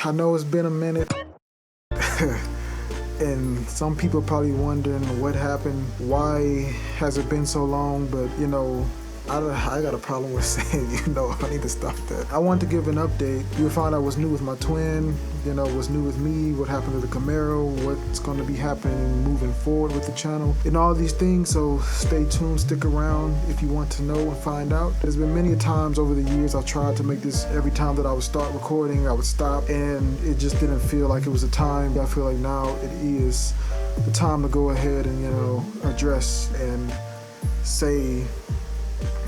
I know it's been a minute. And some people probably wondering what happened, why has it been so long, but you know, I got a problem with saying, you know, I need to stop that. I want to give an update. You'll find out what's new with my twin, you know, what's new with me, what happened to the Camaro, what's going to be happening moving forward with the channel, and all these things. So stay tuned, stick around if you want to know and find out. There's been many times over the years I've tried to make this, every time that I would start recording, I would stop, and it just didn't feel like it was the time. I feel like now it is the time to go ahead and, you know, address and say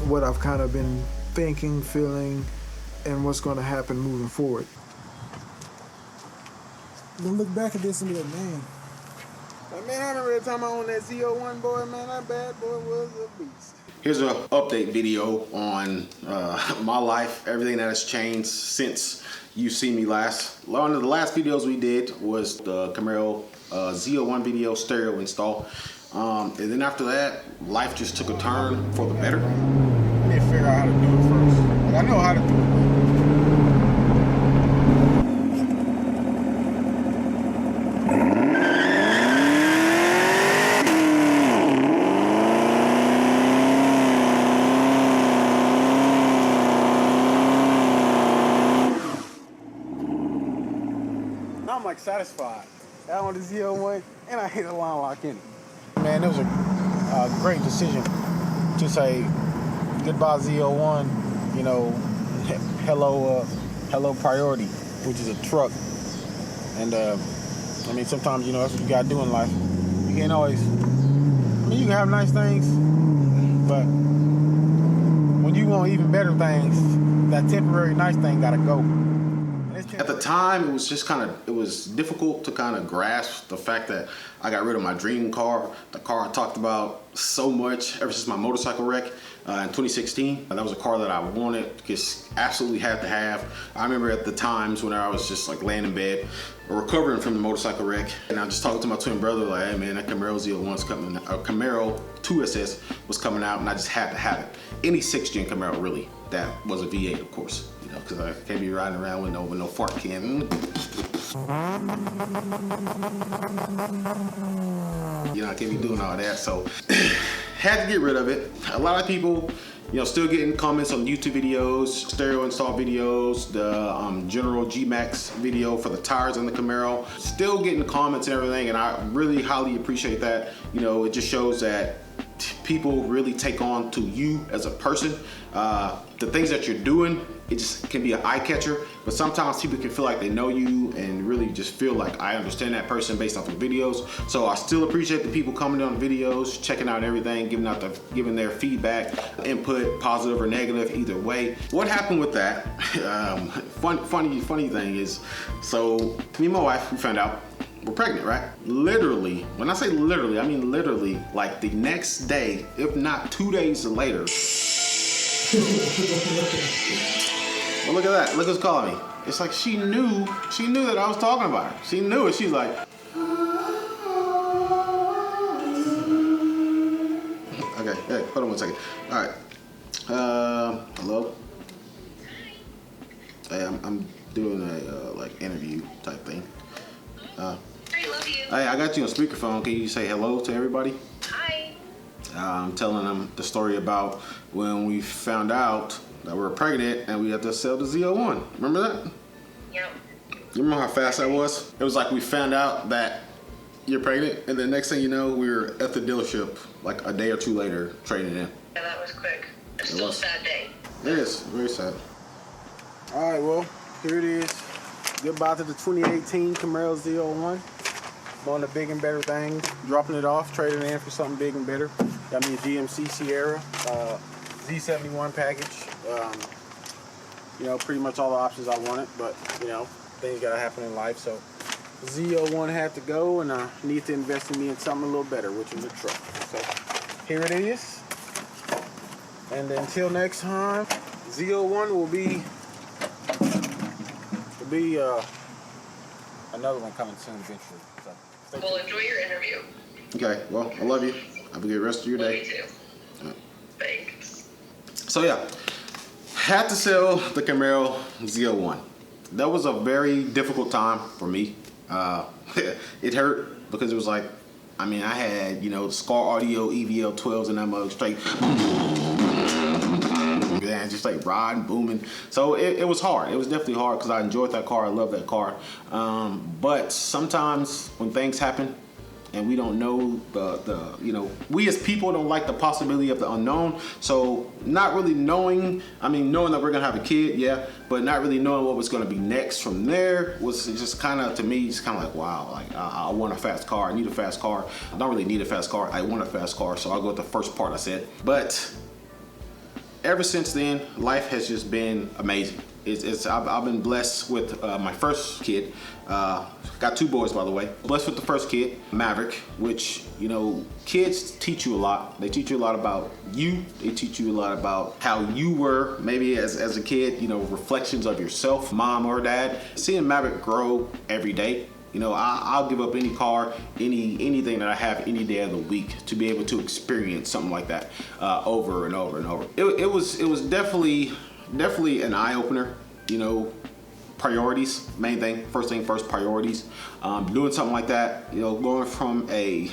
what I've kind of been thinking, feeling, and what's going to happen moving forward. Then look back at this and be like, man, I remember the time I owned that ZL1, boy, man, that bad boy was a beast. Here's an update video on my life, everything that has changed since you seen me last. One of the last videos we did was the Camaro ZL1 video stereo install. And then after that, life just took a turn for the better. I need to figure out how to do it first. Like, I know how to do it. Now I'm like satisfied. I want the ZL1 and I hit a line lock in it. Man, it was a great decision to say goodbye ZL1, you know, hello priority, which is a truck. And I mean, sometimes, you know, that's what you gotta do in life. You can't always, I mean, you can have nice things, but when you want even better things, that temporary nice thing gotta go. At the time, it was just it was difficult to kind of grasp the fact that I got rid of my dream car, the car I talked about so much ever since my motorcycle wreck in 2016. That was a car that I wanted, just absolutely had to have. I remember at the times when I was just like laying in bed, recovering from the motorcycle wreck, and I just talked to my twin brother like, hey man, that Camaro ZL1's coming, Camaro 2SS was coming out, and I just had to have it. Any 6th gen Camaro really, that was a V8 of course. Because I can't be riding around with no fart can. You know, I can't be doing all that, so had to get rid of it. A lot of people, you know, still getting comments on YouTube videos, stereo install videos, the general G-Max video for the tires on the Camaro. Still getting comments and everything, and I really highly appreciate that. You know, it just shows that people really take on to you as a person. The things that you're doing, it just can be an eye catcher, but sometimes people can feel like they know you and really just feel like I understand that person based off of videos. So I still appreciate the people coming on videos, checking out everything, giving their feedback, input, positive or negative, either way. What happened with that? Funny thing is, so me and my wife, we found out we're pregnant, right? Literally, when I say literally, I mean literally, like the next day, if not 2 days later. Well, look at that. Look who's calling me. It's like she knew that I was talking about her. She knew it. She's like, okay, hey, hold on 1 second. All right. Hello? Hey, I'm doing a like interview type thing. I love you. Hey, I got you on speakerphone. Can you say hello to everybody? Hi. I'm telling them the story about when we found out that we were pregnant and we had to sell the ZL1. Remember that? Yep. You remember how fast that was? It was like we found out that you're pregnant, and the next thing you know, we were at the dealership like a day or 2 later trading in. Yeah, that was quick. It's still a sad day. It is very sad. All right, well, here it is. Goodbye to the 2018 Camaro ZL1. On the big and better things, dropping it off, trading it in for something big and better. Got me a GMC Sierra, Z71 package. You know, pretty much all the options I wanted, but you know, things gotta happen in life. So ZL1 had to go, and I need to invest in me in something a little better, which is a truck. So here it is. And until next time, ZL1 will be another one coming soon eventually. So. Well, enjoy your interview. Okay, well, I love you. Have a good rest of your day. Love you too. Thanks. So yeah, had to sell the Camaro ZL1. that was a very difficult time for me. It hurt because it was like, I mean, I had, you know, Scar Audio EVL 12s and that mug straight. And just like riding, booming. So it was hard. It was definitely hard because I enjoyed that car. I love that car. But sometimes when things happen and we don't know you know, we as people don't like the possibility of the unknown. So not really knowing, I mean, knowing that we're gonna have a kid, yeah, but not really knowing what was gonna be next from there was just kind of, to me, it's kind of like, wow, like I want a fast car. I need a fast car. I don't really need a fast car. I want a fast car. So I'll go with the first part I said. But ever since then, life has just been amazing. I've been blessed with my first kid. Got 2 boys, by the way. Blessed with the first kid, Maverick, which, you know, kids teach you a lot. They teach you a lot about you. They teach you a lot about how you were maybe as a kid, you know, reflections of yourself, mom or dad. Seeing Maverick grow every day. You know, I'll give up any car, anything that I have any day of the week to be able to experience something like that over and over and over. It was definitely an eye opener. You know, priorities, main thing first, priorities. Doing something like that, you know, going from a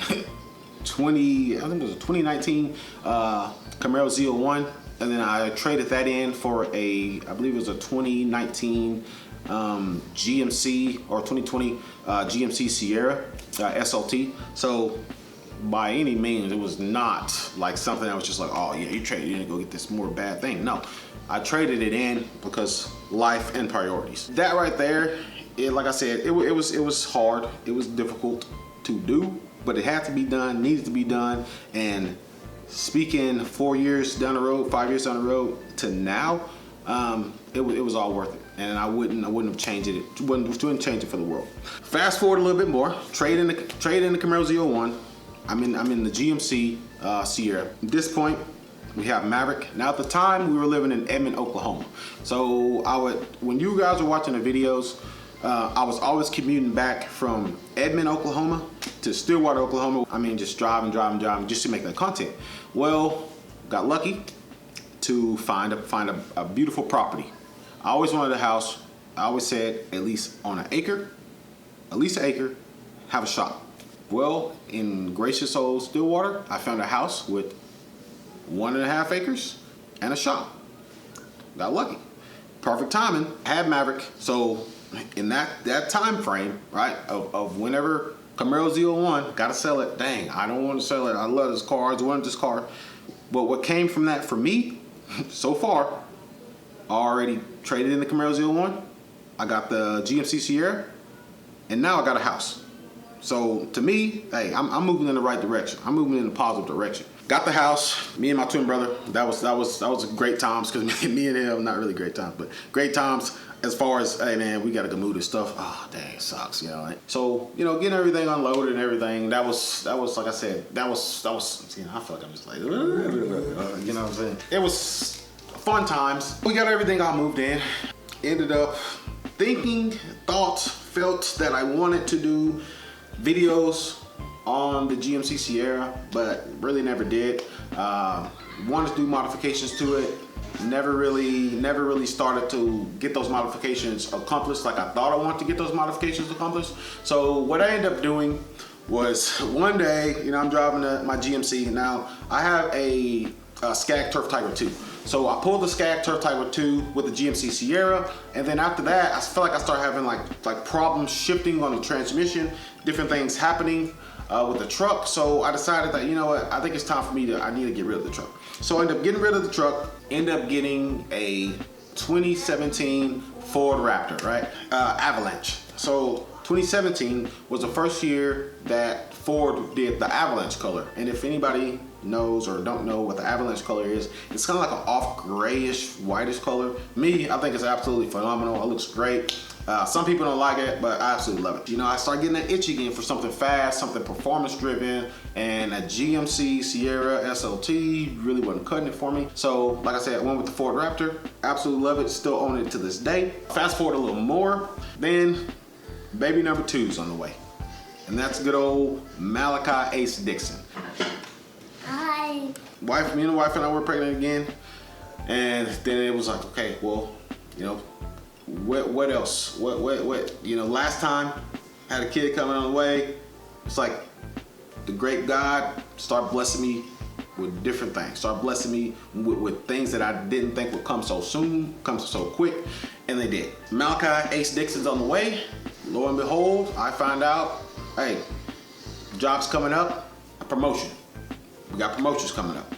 2019 Camaro ZL1, and then I traded that in for I believe it was a 2019 GMC or 2020 GMC Sierra SLT. So by any means, it was not like something that was just like, oh yeah, you traded in to go get this more bad thing. No, I traded it in because life and priorities. That right there, like I said, it was hard. It was difficult to do, but it had to be done, needed to be done. And speaking 4 years down the road, 5 years down the road to now, it was all worth it. And I wouldn't have changed it. Wouldn't change it for the world. Fast forward a little bit more. Trade in the Camaro ZL1. I'm in the GMC Sierra. At this point, we have Maverick. Now at the time, we were living in Edmond, Oklahoma. So when you guys were watching the videos, I was always commuting back from Edmond, Oklahoma to Stillwater, Oklahoma. I mean, just driving just to make that content. Well, got lucky to find a beautiful property. I always wanted a house. I always said at least an acre, have a shop. Well, in gracious old Stillwater, I found a house with 1.5 acres and a shop. Got lucky. Perfect timing. Had Maverick. So in that time frame, right, of whenever Camaro ZL1, gotta sell it. Dang, I don't want to sell it. I love this car. I wanted this car. But what came from that for me, so far, I already traded in the Camaro ZL1. I got the GMC Sierra, and now I got a house. So to me, hey, I'm moving in the right direction. I'm moving in a positive direction. Got the house. Me and my twin brother. That was great times because me and him, not really great times, but great times as far as, hey man, we gotta go move this stuff. Oh dang, it sucks, you know. So you know, getting everything unloaded and everything. That was like I said. That was. You know, I feel like I'm just like, you know what I'm saying. It was fun times. We got everything all moved in. Ended up felt that I wanted to do videos on the GMC Sierra, but really never did. Wanted to do modifications to it. Never really started to get those modifications accomplished like I thought I wanted to get those modifications accomplished. So what I ended up doing was one day, you know, I'm driving my GMC. Now I have a Skag Turf Tiger 2. So I pulled the Skag Turf Tiger 2 with the GMC Sierra, and then after that, I felt like I started having like problems shifting on the transmission, different things happening with the truck. So I decided that, you know what, I think it's time for me I need to get rid of the truck. So I ended up getting rid of the truck, ended up getting a 2017 Ford Raptor, right? Avalanche. So 2017 was the first year that Ford did the Avalanche color. And if anybody knows or don't know what the Avalanche color is, it's kind of like an off grayish, whitish color. Me, I think it's absolutely phenomenal. It looks great. Some people don't like it, but I absolutely love it. You know, I started getting that itch again for something fast, something performance driven, and a GMC Sierra SLT really wasn't cutting it for me. So, like I said, I went with the Ford Raptor. Absolutely love it, still own it to this day. Fast forward a little more, then baby number 2's on the way. And that's good old Malachi Ace Dickson. Hi. Me and the wife and I were pregnant again. And then it was like, okay, well, you know, What else? What? You know, last time I had a kid coming on the way. It's like the great God start blessing me with different things. Start blessing me with things that I didn't think would come so soon, come so quick, and they did. Malachi Ace Dickson's on the way. Lo and behold, I find out, hey, job's coming up, a promotion. We got promotions coming up.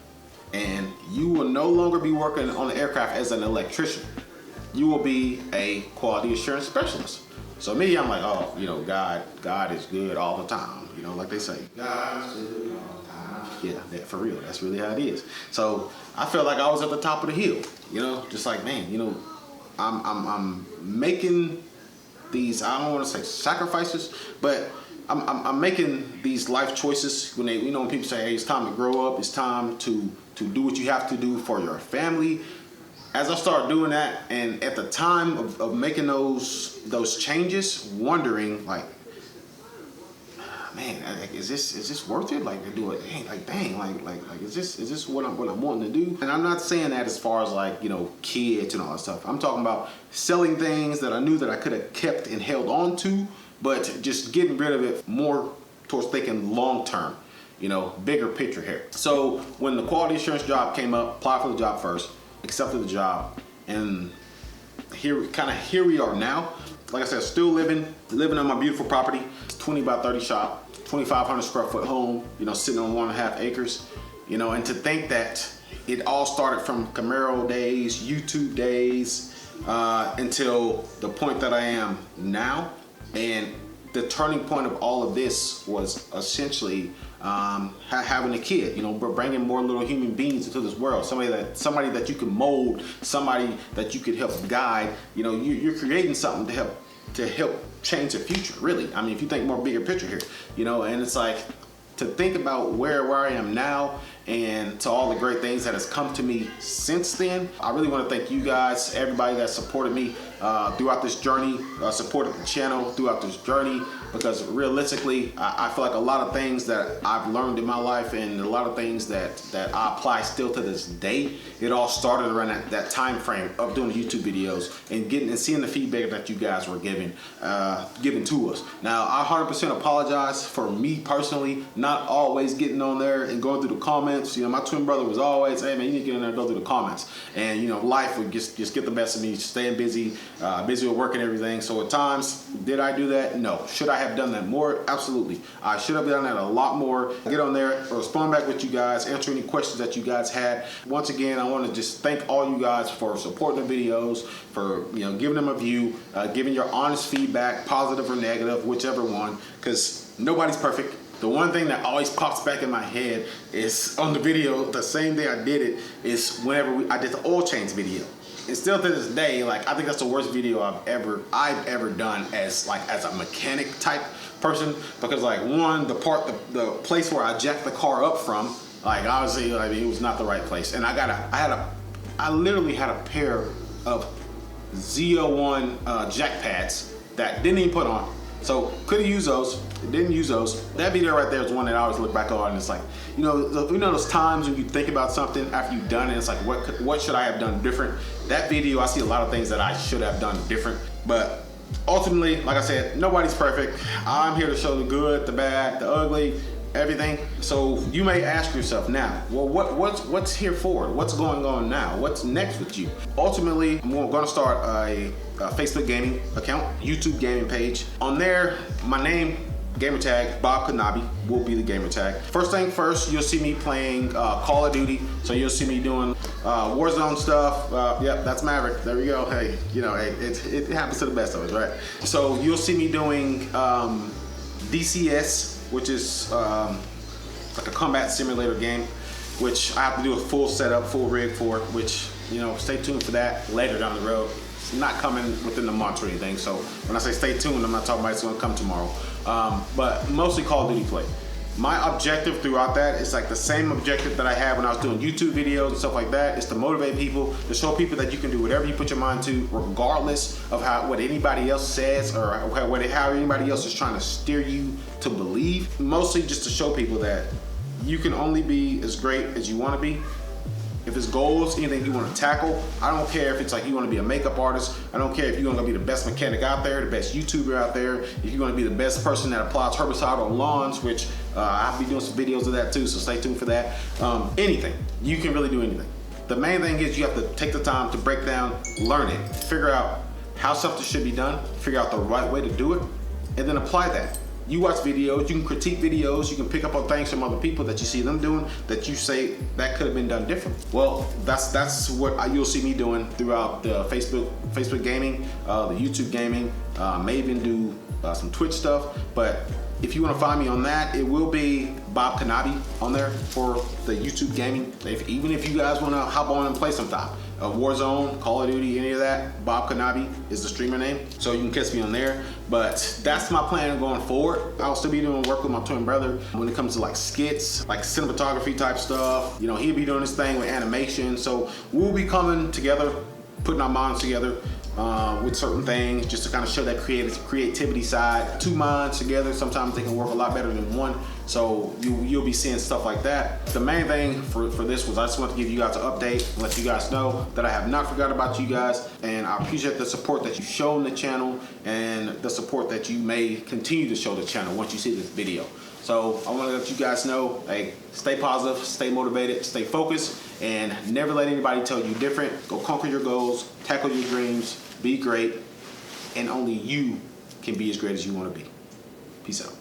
And you will no longer be working on the aircraft as an electrician. You will be a quality assurance specialist. So me, I'm like, oh, you know, God is good all the time. You know, like they say, God is good all the time. Yeah, for real. That's really how it is. So I felt like I was at the top of the hill. You know, just like, man, you know, I'm making these, I don't want to say sacrifices, but I'm making these life choices when they, you know, when people say, hey, it's time to grow up, it's time to do what you have to do for your family. As I start doing that, and at the time of making those changes, wondering like, man, like, is this worth it? Like, do it, dang, like, is this what I'm wanting to do? And I'm not saying that as far as like, you know, kids and all that stuff. I'm talking about selling things that I knew that I could have kept and held on to, but just getting rid of it more towards thinking long term, you know, bigger picture here. So when the quality assurance job came up, applied for the job first, accepted the job, and here we are now. Like I said, still living on my beautiful property, 20 by 30 shop, 2,500 square foot home, you know, sitting on 1.5 acres, you know, and to think that it all started from Camaro days, YouTube days, until the point that I am now. And the turning point of all of this was essentially having a kid, you know, bringing more little human beings into this world. Somebody that you can mold, somebody that you could help guide. You know, you're creating something to help change the future, really. I mean, if you think more bigger picture here, you know, and it's like to think about where I am now and to all the great things that has come to me since then. I really want to thank you guys, everybody that supported me throughout this journey, supported the channel throughout this journey, because realistically, I feel like a lot of things that I've learned in my life and a lot of things that I apply still to this day, it all started around that time frame of doing YouTube videos and seeing the feedback that you guys were giving to us. Now, I 100% apologize for me personally not always getting on there and going through the comments. You know, my twin brother was always, hey man, you need to get in there and go through the comments. And you know, life would just get the best of me, staying busy with work and everything. So at times, did I do that? No. Should I have done that more? Absolutely. I should have done that a lot more. Get on there, respond back with you guys, answer any questions that you guys had. Once again, I want to just thank all you guys for supporting the videos, for, you know, giving them a view, giving your honest feedback, positive or negative, whichever one, because nobody's perfect. The one thing that always pops back in my head is on the video, the same day I did it, is whenever I did the oil change video. And still to this day, like, I think that's the worst video I've ever done as a mechanic type person, because like, one, the place where I jacked the car up from, like, obviously, like, it was not the right place. And I literally had a pair of ZL1 jack pads that didn't even put on. So could have used those, didn't use those. That video right there is one that I always look back on, and it's like, you know those times when you think about something after you've done it, it's like, what should I have done different? That video, I see a lot of things that I should have done different. But ultimately, like I said, nobody's perfect. I'm here to show the good, the bad, the ugly, everything. So you may ask yourself now, well, what's here for? What's going on now? What's next with you? Ultimately, I'm going to start a Facebook gaming account, YouTube gaming page. On there, my name, gamer tag, Bob Kanabi, will be the gamer tag. First thing first, you'll see me playing Call of Duty. So you'll see me doing Warzone stuff. Yep, that's Maverick. There we go. Hey, you know, hey, it happens to the best of us, right? So you'll see me doing DCS, which is like a combat simulator game, which I have to do a full setup, full rig for, which, you know, stay tuned for that later down the road. It's not coming within the month or anything, so when I say stay tuned, I'm not talking about it's gonna come tomorrow. But mostly Call of Duty play. My objective throughout that is like the same objective that I had when I was doing YouTube videos and stuff like that, is to motivate people, to show people that you can do whatever you put your mind to, regardless of what anybody else says or how anybody else is trying to steer you to believe. Mostly just to show people that you can only be as great as you want to be, If it's goals, anything you want to tackle, I don't care if it's like you want to be a makeup artist. I don't care if you're going to be the best mechanic out there, the best YouTuber out there, if you're going to be the best person that applies herbicide on lawns, which I'll be doing some videos of that too, so stay tuned for that. Anything. You can really do anything. The main thing is you have to take the time to break down, learn it, figure out how something should be done, figure out the right way to do it, and then apply that. You watch videos, you can critique videos, you can pick up on things from other people that you see them doing that you say that could have been done different. Well, that's what you'll see me doing throughout the Facebook gaming, the YouTube gaming. May even do some Twitch stuff, but if you want to find me on that, it will be Bob Kanabi on there for the YouTube gaming. Even if you guys want to hop on and play sometime. Warzone, Call of Duty, any of that, Bob Kanabi is the streamer name. So you can catch me on there. But that's my plan going forward. I'll still be doing work with my twin brother when it comes to like skits, like cinematography type stuff. You know, he'll be doing his thing with animation. So we'll be coming together, putting our minds together with certain things just to kind of show that creativity side. Two minds together, sometimes they can work a lot better than one. So you'll be seeing stuff like that. The main thing for this was I just want to give you guys an update and let you guys know that I have not forgot about you guys, and I appreciate the support that you show in the channel and the support that you may continue to show the channel once you see this video. So I want to let you guys know, hey, stay positive, stay motivated, stay focused, and never let anybody tell you different. Go conquer your goals, tackle your dreams, be great, and only you can be as great as you want to be. Peace out.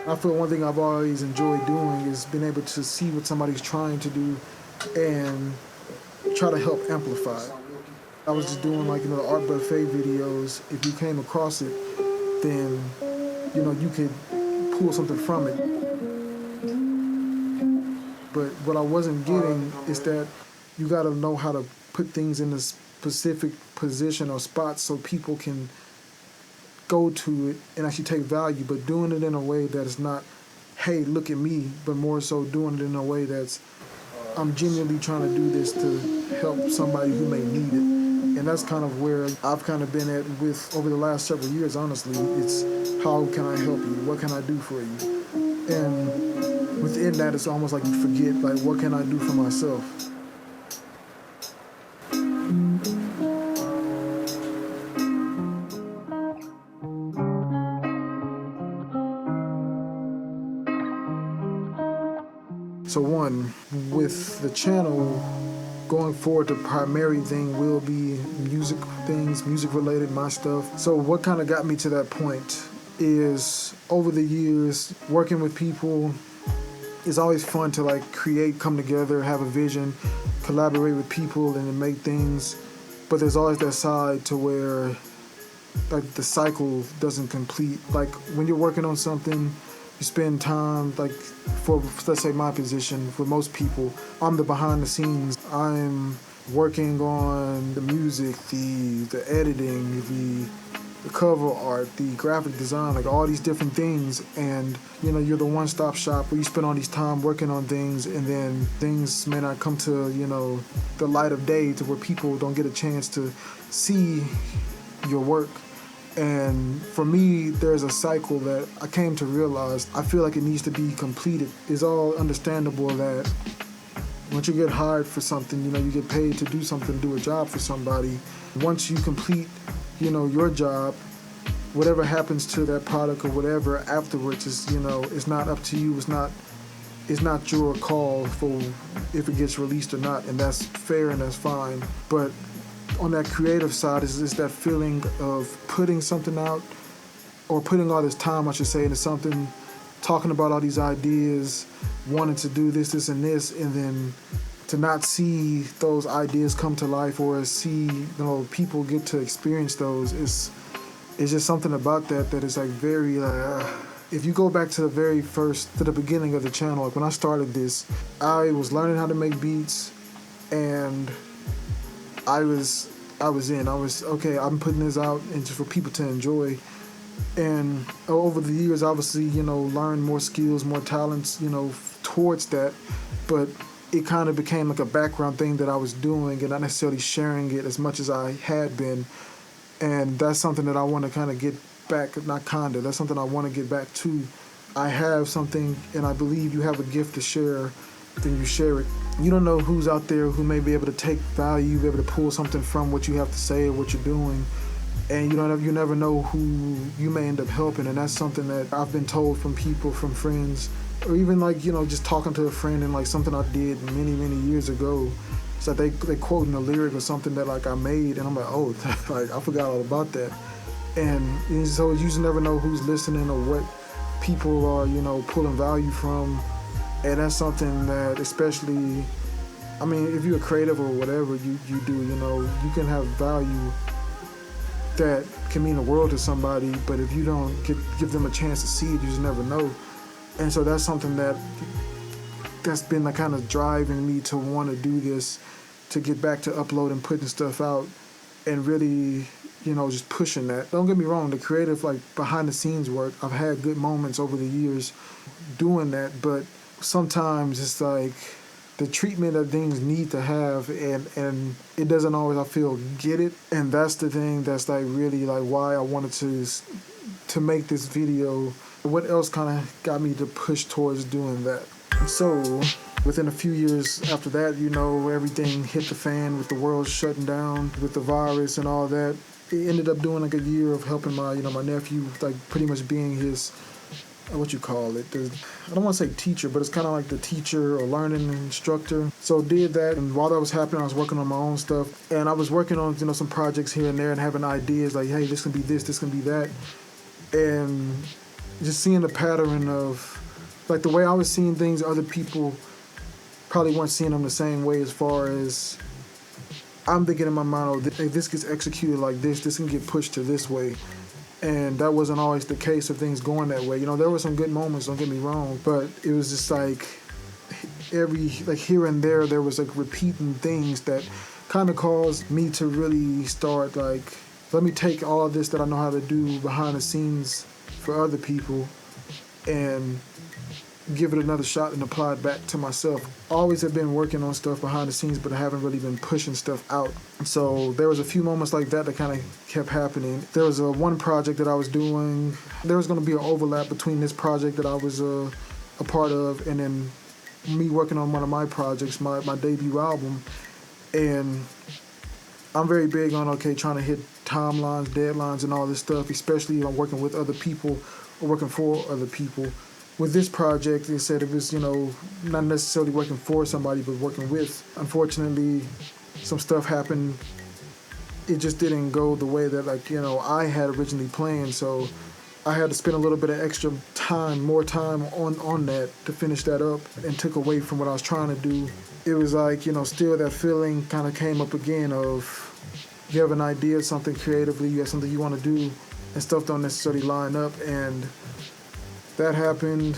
I feel one thing I've always enjoyed doing is being able to see what somebody's trying to do and try to help amplify it. I was just doing like, the art buffet videos. If you came across it, then, you could pull something from it. But what I wasn't getting is that you gotta know how to put things in a specific position or spot so people can go to it and actually take value, but doing it in a way that is not, hey, look at me, but more so doing it in a way that's, I'm genuinely trying to do this to help somebody who may need it. And that's kind of where I've kind of been at with over the last several years, honestly. It's how can I help you? What can I do for you? And within that, it's almost like you forget, like, what can I do for myself? So one, with the channel, going forward, the primary thing will be music things, music related, my stuff. So what kind of got me to that point is over the years, working with people, it's always fun to like create, come together, have a vision, collaborate with people and make things. But there's always that side to where like the cycle doesn't complete. Like when you're working on something, you spend time, like for, let's say my position, for most people, I'm the behind the scenes. I'm working on the music, the editing, the cover art, the graphic design, like all these different things. And you're the one-stop shop where you spend all these time working on things, and then things may not come to, the light of day, to where people don't get a chance to see your work. And for me, there's a cycle that I came to realize I feel like it needs to be completed. It's all understandable that once you get hired for something, you get paid to do something, do a job for somebody. Once you complete, your job, whatever happens to that product or whatever afterwards is, it's not up to you. It's not your call for if it gets released or not, and that's fair and that's fine. But on that creative side is that feeling of putting something out, or putting all this time, I should say, into something, talking about all these ideas, wanting to do this, and this, and then to not see those ideas come to life or see people get to experience those is just something about that is like very if you go back to the beginning of the channel, like when I started this, I was learning how to make beats, and I was okay, I'm putting this out and just for people to enjoy. And over the years, obviously, learned more skills, more talents, towards that. But it kind of became like a background thing that I was doing and not necessarily sharing it as much as I had been. And that's something that I want to kind of get back, not kinda, that's something I want to get back to. I have something and I believe you have a gift to share, then you share it. You don't know who's out there who may be able to take value, be able to pull something from what you have to say or what you're doing. And you never know who you may end up helping. And that's something that I've been told from people, from friends, or even like, just talking to a friend and like something I did many, many years ago. So they quoting a lyric or something that like I made and I'm like, oh, like I forgot all about that. And so you just never know who's listening or what people are, pulling value from. And that's something that especially, I mean, if you're creative or whatever you do, you can have value that can mean the world to somebody, but if you don't give them a chance to see it, you just never know. And so that's something that's been like kind of driving me to want to do this, to get back to uploading, putting stuff out, and really, just pushing that. Don't get me wrong, the creative, like behind the scenes work, I've had good moments over the years doing that, but sometimes it's like the treatment that things need to have, and it doesn't always, I feel, get it. And that's the thing that's like really like why I wanted to make this video. What else kind of got me to push towards doing that? So within a few years after that, everything hit the fan with the world shutting down with the virus and all that. It ended up doing like a year of helping my nephew, like pretty much being his, what you call it, I don't want to say teacher, but it's kind of like the teacher or learning instructor. So did that, and while that was happening, I was working on my own stuff, and I was working on some projects here and there and having ideas like, hey, this can be this can be that, and just seeing the pattern of like the way I was seeing things, other people probably weren't seeing them the same way. As far as I'm thinking in my mind, oh, if this gets executed like this can get pushed to this way. And that wasn't always the case of things going that way. There were some good moments, don't get me wrong, but it was just like here and there was like repeating things that kind of caused me to really start like, let me take all of this that I know how to do behind the scenes for other people and give it another shot and apply it back to myself. Always have been working on stuff behind the scenes, but I haven't really been pushing stuff out. So there was a few moments like that kind of kept happening. There was one project that I was doing. There was going to be an overlap between this project that I was a part of and then me working on one of my projects, my debut album. And I'm very big on, trying to hit timelines, deadlines, and all this stuff, especially if I'm working with other people or working for other people. With this project, they said it was, not necessarily working for somebody, but working with. Unfortunately, some stuff happened. It just didn't go the way that, I had originally planned. So I had to spend a little bit of extra time, more time on that to finish that up, and took away from what I was trying to do. It was like, still that feeling kind of came up again of you have an idea, something creatively, you have something you want to do, and stuff don't necessarily line up. And that happened,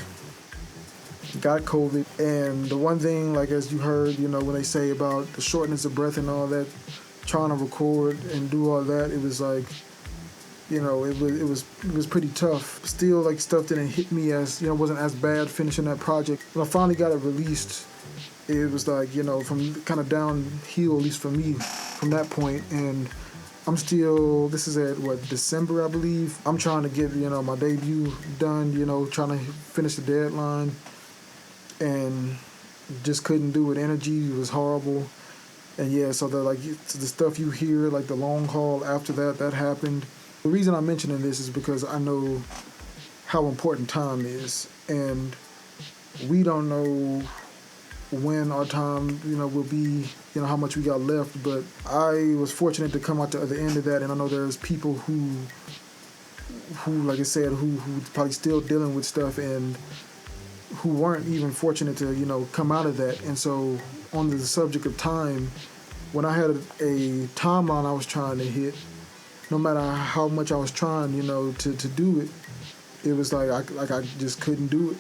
got COVID, and the one thing, like as you heard, when they say about the shortness of breath and all that, trying to record and do all that, it was like, it was pretty tough. Still, like stuff didn't hit me as, wasn't as bad finishing that project. When I finally got it released, it was like, from kind of downhill, at least for me, from that point. And I'm still, this is at December, I believe. I'm trying to get, my debut done, trying to finish the deadline, and just couldn't do it. Energy was horrible. And yeah, so the stuff you hear, like the long haul after that happened. The reason I'm mentioning this is because I know how important time is, and we don't know when our time, will be, how much we got left. But I was fortunate to come out the other end of that, and I know there's people who like I said, who probably still dealing with stuff and who weren't even fortunate to, come out of that. And so on the subject of time, when I had a timeline I was trying to hit, no matter how much I was trying, to do it, it was like I just couldn't do it.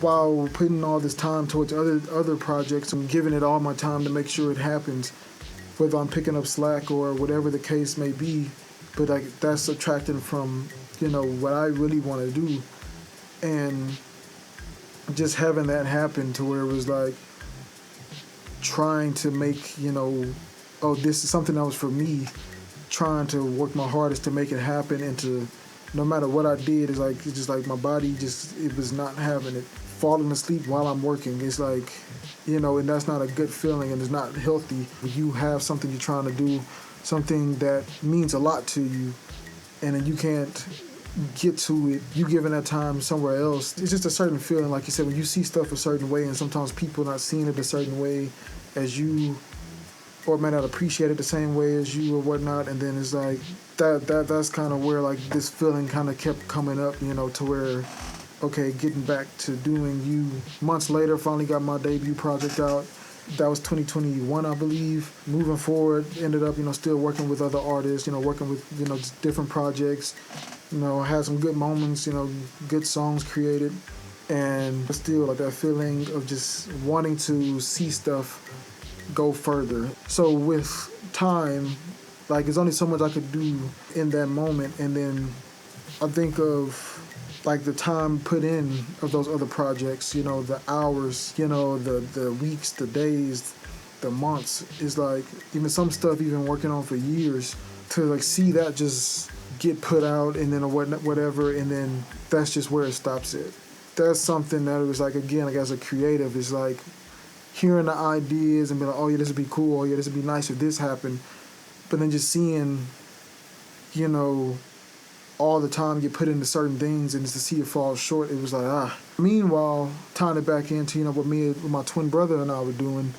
While putting all this time towards other projects, I'm giving it all my time to make sure it happens, whether I'm picking up slack or whatever the case may be. But that's subtracting from, what I really want to do. And just having that happen to where it was like trying to make, oh, this is something that was for me, trying to work my hardest to make it happen and to no matter what I did, it's just like my body it was not having it. Falling asleep while I'm working, it's like, and that's not a good feeling, and it's not healthy. You have something you're trying to do, something that means a lot to you, and then you can't get to it. You giving that time somewhere else. It's just a certain feeling, like you said, when you see stuff a certain way, and sometimes people not seeing it a certain way as you, or may not appreciate it the same way as you or whatnot, and then it's like that's kind of where like this feeling kind of kept coming up, to where, okay, getting back to doing you. Months later, finally got my debut project out. That was 2021, I believe. Moving forward, ended up, still working with other artists, working with, just different projects. Had some good moments, good songs created. And still, like, that feeling of just wanting to see stuff go further. So with time, like, there's only so much I could do in that moment. And then I think of, like, the time put in of those other projects, the hours, the weeks, the days, the months. Is like, even some stuff even working on for years, to like see that just get put out, and then whatever, and then that's just where it stops it. That's something that it was like, again, like as a creative, it's like hearing the ideas and being like, oh yeah, this would be cool, oh yeah, this would be nice if this happened, but then just seeing, all the time get put into certain things, and just to see it fall short, it was like, Meanwhile, tying it back into, what my twin brother and I were doing,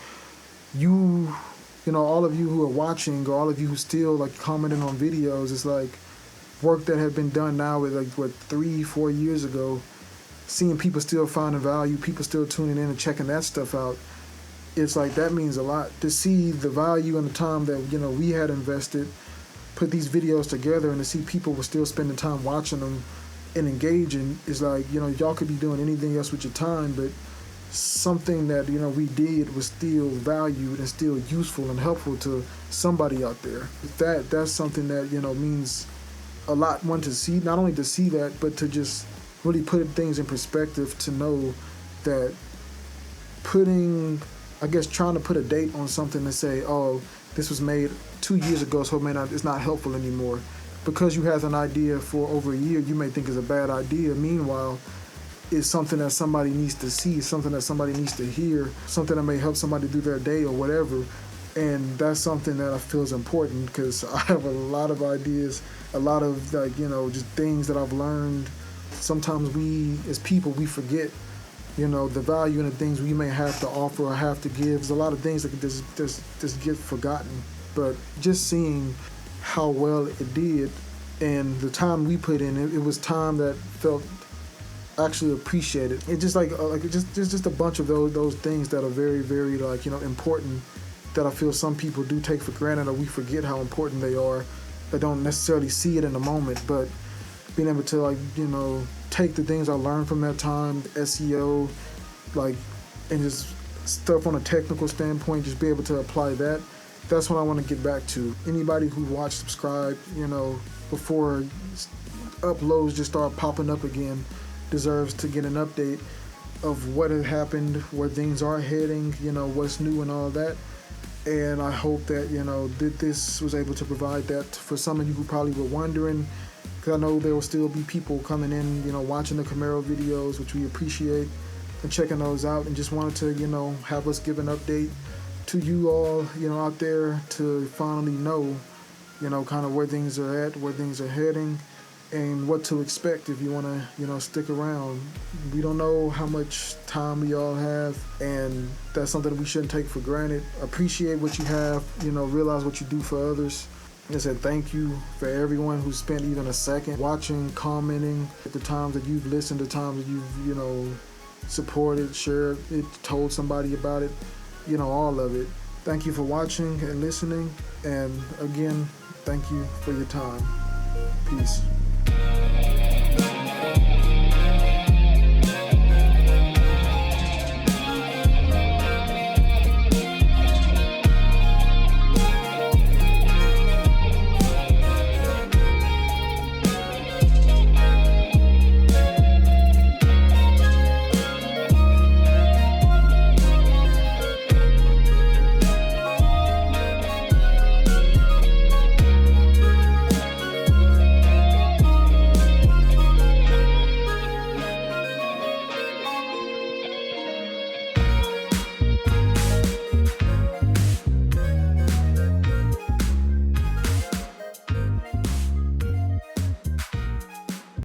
all of you who are watching, or all of you who still like commenting on videos, it's like work that had been done now with like, 3-4 years ago, seeing people still finding value, people still tuning in and checking that stuff out. It's like, that means a lot to see the value and the time that, we had invested, put these videos together, and to see people were still spending time watching them and engaging. Is like, y'all could be doing anything else with your time, but something that, we did was still valued and still useful and helpful to somebody out there. That's something that, means a lot, one, to see, not only to see that, but to just really put things in perspective, to know that trying to put a date on something and say, oh, this was made 2 years ago, so it's not helpful anymore. Because you have an idea for over a year, you may think is a bad idea. Meanwhile, it's something that somebody needs to see, something that somebody needs to hear, something that may help somebody do their day or whatever. And that's something that I feel is important, because I have a lot of ideas, a lot of like, just things that I've learned. Sometimes we, as people, we forget, the value in the things we may have to offer or have to give. There's a lot of things that just get forgotten. But just seeing how well it did, and the time we put in, it was time that felt actually appreciated. It's just like just a bunch of those things that are very, very like, important, that I feel some people do take for granted, or we forget how important they are, but don't necessarily see it in the moment. But being able to like, take the things I learned from that time, SEO, like, and just stuff on a technical standpoint, just be able to apply that. That's what I want to get back to. Anybody who watched, subscribe, before uploads just start popping up again, deserves to get an update of what had happened, where things are heading, what's new and all that. And I hope that, that this was able to provide that for some of you who probably were wondering, because I know there will still be people coming in, watching the Camaro videos, which we appreciate, and checking those out, and just wanted to, have us give an update to you all, out there, to finally know, kind of where things are at, where things are heading, and what to expect if you want to, stick around. We don't know how much time we all have, and that's something we shouldn't take for granted. Appreciate what you have, realize what you do for others. Like I said, thank you for everyone who spent even a second watching, commenting, at the times that you've listened, the times that you've, supported, shared it, told somebody about it, all of it. Thank you for watching and listening, and again, thank you for your time. Peace.